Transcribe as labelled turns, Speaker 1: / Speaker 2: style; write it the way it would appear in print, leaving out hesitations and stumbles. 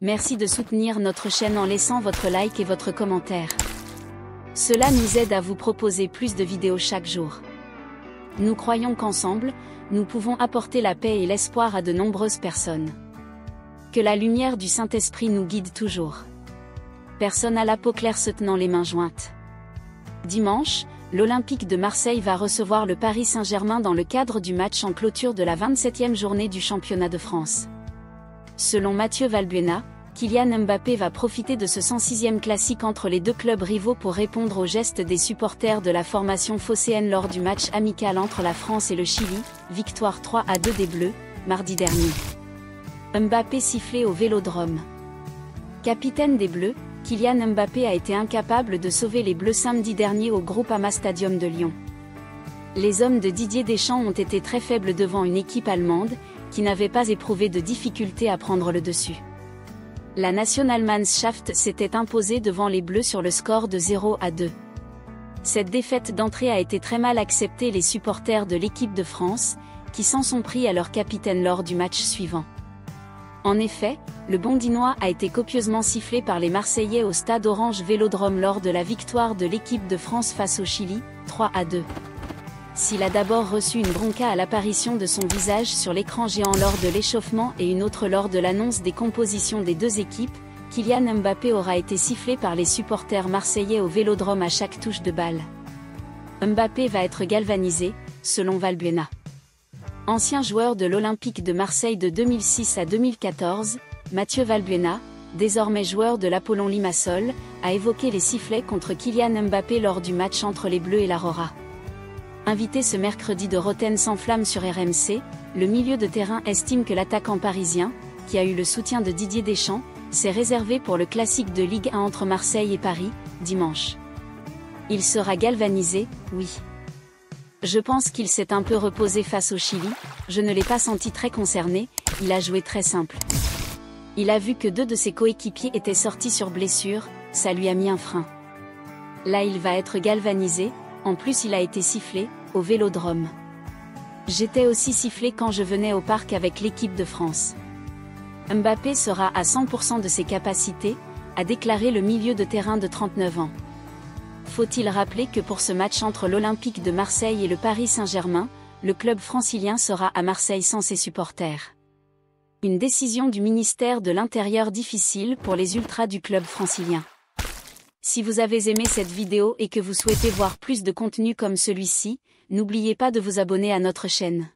Speaker 1: Merci de soutenir notre chaîne en laissant votre like et votre commentaire. Cela nous aide à vous proposer plus de vidéos chaque jour. Nous croyons qu'ensemble, nous pouvons apporter la paix et l'espoir à de nombreuses personnes. Que la lumière du Saint-Esprit nous guide toujours. Personne à la peau claire se tenant les mains jointes. Dimanche, l'Olympique de Marseille va recevoir le Paris Saint-Germain dans le cadre du match en clôture de la 27e journée du championnat de France. Selon Mathieu Valbuena, Kylian Mbappé va profiter de ce 106e classique entre les deux clubs rivaux pour répondre aux gestes des supporters de la formation phocéenne lors du match amical entre la France et le Chili, victoire 3-2 des Bleus, mardi dernier. Mbappé sifflé au Vélodrome. Capitaine des Bleus, Kylian Mbappé a été incapable de sauver les Bleus samedi dernier au Groupama Stadium de Lyon. Les hommes de Didier Deschamps ont été très faibles devant une équipe allemande, qui n'avait pas éprouvé de difficulté à prendre le dessus. La Nationalmannschaft s'était imposée devant les Bleus sur le score de 0-2. Cette défaite d'entrée a été très mal acceptée les supporters de l'équipe de France, qui s'en sont pris à leur capitaine lors du match suivant. En effet, le Bondinois a été copieusement sifflé par les Marseillais au stade Orange Vélodrome lors de la victoire de l'équipe de France face au Chili, 3-2. S'il a d'abord reçu une bronca à l'apparition de son visage sur l'écran géant lors de l'échauffement et une autre lors de l'annonce des compositions des deux équipes, Kylian Mbappé aura été sifflé par les supporters marseillais au Vélodrome à chaque touche de balle. Mbappé va être galvanisé, selon Valbuena. Ancien joueur de l'Olympique de Marseille de 2006 à 2014, Mathieu Valbuena, désormais joueur de l'Apollon Limassol, a évoqué les sifflets contre Kylian Mbappé lors du match entre les Bleus et l'Aurora. Invité ce mercredi de Rotten sans flamme sur RMC, le milieu de terrain estime que l'attaquant parisien, qui a eu le soutien de Didier Deschamps, s'est réservé pour le classique de Ligue 1 entre Marseille et Paris, dimanche. Il sera galvanisé, oui. Je pense qu'il s'est un peu reposé face au Chili, je ne l'ai pas senti très concerné, il a joué très simple. Il a vu que deux de ses coéquipiers étaient sortis sur blessure, ça lui a mis un frein. Là il va être galvanisé. En plus il a été sifflé, au Vélodrome. J'étais aussi sifflé quand je venais au parc avec l'équipe de France. Mbappé sera à 100% de ses capacités, a déclaré le milieu de terrain de 39 ans. Faut-il rappeler que pour ce match entre l'Olympique de Marseille et le Paris Saint-Germain, le club francilien sera à Marseille sans ses supporters. Une décision du ministère de l'Intérieur difficile pour les ultras du club francilien. Si vous avez aimé cette vidéo et que vous souhaitez voir plus de contenu comme celui-ci, n'oubliez pas de vous abonner à notre chaîne.